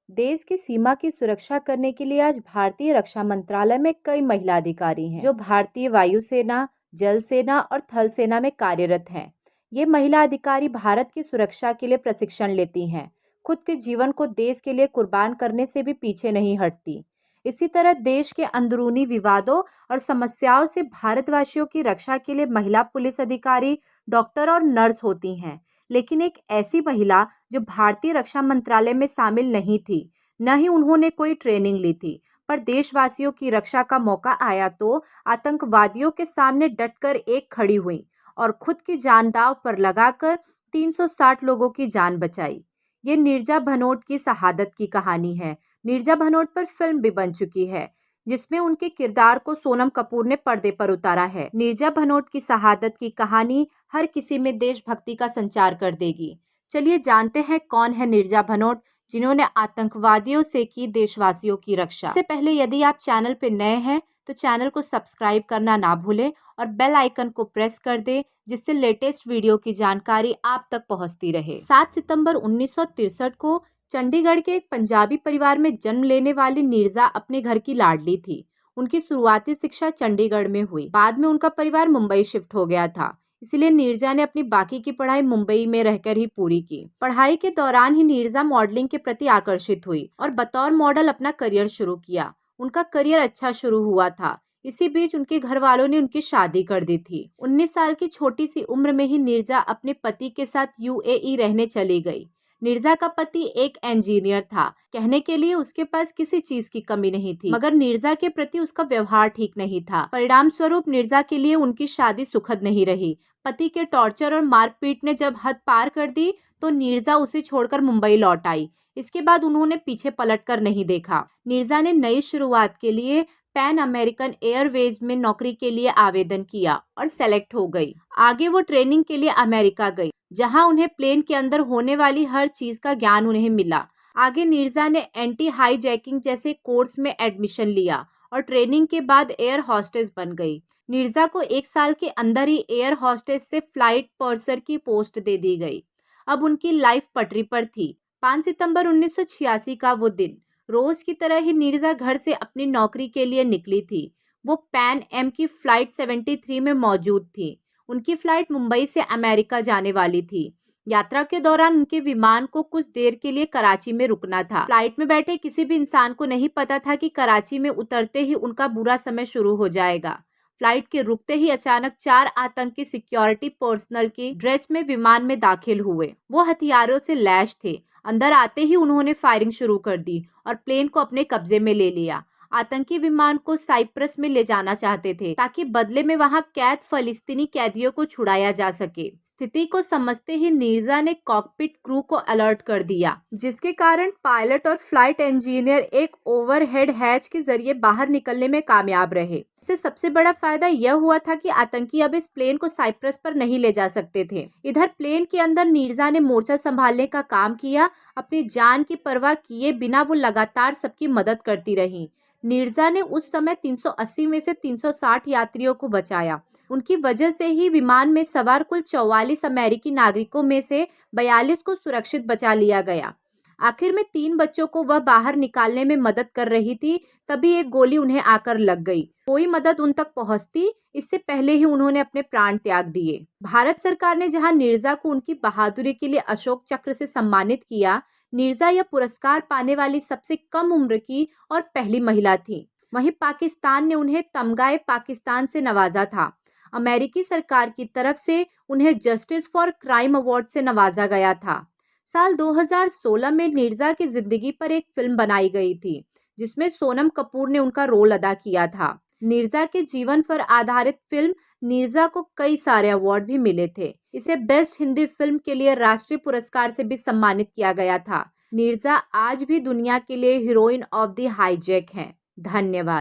देश की सीमा की सुरक्षा करने के लिए आज भारतीय रक्षा मंत्रालय में कई महिला अधिकारी हैं जो भारतीय वायुसेना, जल सेना और थल सेना में कार्यरत हैं। ये महिला अधिकारी भारत की सुरक्षा के लिए प्रशिक्षण लेती हैं, खुद के जीवन को देश के लिए कुर्बान करने से भी पीछे नहीं हटती। इसी तरह देश के अंदरूनी विवादों और समस्याओं से भारतवासियों की रक्षा के लिए महिला पुलिस अधिकारी, डॉक्टर और नर्स होती हैं। लेकिन एक ऐसी महिला जो भारतीय रक्षा मंत्रालय में शामिल नहीं थी, न ही उन्होंने कोई ट्रेनिंग ली थी, पर देशवासियों की रक्षा का मौका आया तो आतंकवादियों के सामने डटकर एक खड़ी हुई और खुद की जान दांव पर लगाकर 360 लोगों की जान बचाई। ये नीरजा भनोट की शहादत की कहानी है। नीरजा भनोट पर फिल्म भी बन चुकी है, जिसमें उनके किरदार को सोनम कपूर ने पर्दे पर उतारा है। नीरजा भनोट की शहादत की कहानी हर किसी में देशभक्ति का संचार कर देगी। चलिए जानते हैं कौन है नीरजा भनोट, जिन्होंने आतंकवादियों से की देशवासियों की रक्षा। इससे पहले यदि आप चैनल पर नए हैं तो चैनल को सब्सक्राइब करना ना भूलें और बेल आइकन को प्रेस कर दें, जिससे लेटेस्ट वीडियो की जानकारी आप तक पहुंचती रहे। 7 सितंबर 1963 को चंडीगढ़ के एक पंजाबी परिवार में जन्म लेने वाली नीरजा अपने घर की लाडली थी। उनकी शुरुआती शिक्षा चंडीगढ़ में हुई। बाद में उनका परिवार मुंबई शिफ्ट हो गया था, इसलिए नीरजा ने अपनी बाकी की पढ़ाई मुंबई में रहकर ही पूरी की। पढ़ाई के दौरान ही नीरजा मॉडलिंग के प्रति आकर्षित हुई और बतौर मॉडल अपना करियर शुरू किया। उनका करियर अच्छा शुरू हुआ था। इसी बीच उनके घर वालों ने उनकी शादी कर दी थी। 19 साल की छोटी सी उम्र में ही नीरजा अपने पति के साथ यूएई रहने चली गई। नीरजा का पति एक इंजीनियर था। कहने के लिए उसके पास किसी चीज की कमी नहीं थी, मगर नीरजा के प्रति उसका व्यवहार ठीक नहीं था। परिणाम स्वरूप नीरजा के लिए उनकी शादी सुखद नहीं रही। पति के टॉर्चर और मारपीट ने जब हद पार कर दी तो नीरजा उसे छोड़कर मुंबई लौट आई। इसके बाद उन्होंने पीछे पलटकर नहीं देखा। नीरजा ने नई शुरुआत के लिए पैन अमेरिकन एयरवेज में नौकरी के लिए आवेदन किया और सेलेक्ट हो गई। आगे वो ट्रेनिंग के लिए अमेरिका गई, जहां उन्हें प्लेन के अंदर होने वाली हर चीज का ज्ञान उन्हें मिला। आगे नीरजा ने एंटी हाईजैकिंग जैसे कोर्स में एडमिशन लिया और ट्रेनिंग के बाद एयर हॉस्टेस बन गई। नीरजा को 1 साल के अंदर ही एयर हॉस्टेस से फ्लाइट पर्सर की पोस्ट दे दी गई। अब उनकी लाइफ पटरी पर थी। 5 सितंबर 1986 का वो दिन। रोज की तरह ही नीरजा घर से अपनी नौकरी के लिए निकली थी। वो पैन एम की फ्लाइट 73 में मौजूद थी। उनकी फ्लाइट मुंबई से अमेरिका जाने वाली थी। यात्रा के दौरान उनके विमान को कुछ देर के लिए कराची में रुकना था। फ्लाइट में बैठे किसी भी इंसान को नहीं पता था कि कराची में उतरते ही उनका बुरा समय शुरू हो जाएगा। फ्लाइट के रुकते ही अचानक 4 आतंकी सिक्योरिटी पर्सनल की ड्रेस में विमान में दाखिल हुए। वो हथियारों से लैस थे। अंदर आते ही उन्होंने फायरिंग शुरू कर दी और प्लेन को अपने कब्जे में ले लिया। आतंकी विमान को साइप्रस में ले जाना चाहते थे, ताकि बदले में वहां कैद फलस्तीनी कैदियों को छुड़ाया जा सके। स्थिति को समझते ही नीरजा ने कॉकपिट क्रू को अलर्ट कर दिया, जिसके कारण पायलट और फ्लाइट इंजीनियर एक ओवरहेड हैच के जरिए बाहर निकलने में कामयाब रहे। इससे सबसे बड़ा फायदा यह हुआ था कि आतंकी अब इस प्लेन को साइप्रस पर नहीं ले जा सकते थे। इधर प्लेन के अंदर नीरजा ने मोर्चा संभालने का काम किया। अपनी जान की परवाह किए बिना वो लगातार सबकी मदद करती रही। नीरजा ने उस समय 380 में से 360 यात्रियों को बचाया। उनकी वजह से ही विमान में सवार कुल 44 अमेरिकी नागरिकों में से 42 को सुरक्षित बचा लिया गया। आखिर में 3 बच्चों को वह बाहर निकालने में मदद कर रही थी, तभी एक गोली उन्हें आकर लग गई। कोई मदद उन तक पहुंचती, इससे पहले ही उन्होंने अपने प्राण त्याग दिए। भारत सरकार ने जहां नीरजा को उनकी बहादुरी के लिए अशोक चक्र से सम्मानित किया, नीरजा यह पुरस्कार पाने वाली सबसे कम उम्र की और पहली महिला थी। वहीं पाकिस्तान ने उन्हें तमगाए पाकिस्तान से नवाजा था। अमेरिकी सरकार की तरफ से उन्हें जस्टिस फॉर क्राइम अवार्ड से नवाजा गया था। साल 2016 में नीरजा की जिंदगी पर एक फिल्म बनाई गई थी, जिसमें सोनम कपूर ने उनका रोल अदा किया था। नीरजा के जीवन पर आधारित फिल्म नीरजा को कई सारे अवार्ड भी मिले थे। इसे बेस्ट हिंदी फिल्म के लिए राष्ट्रीय पुरस्कार से भी सम्मानित किया गया था। नीरजा आज भी दुनिया के लिए हीरोइन ऑफ द हाईजैक हैं। धन्यवाद।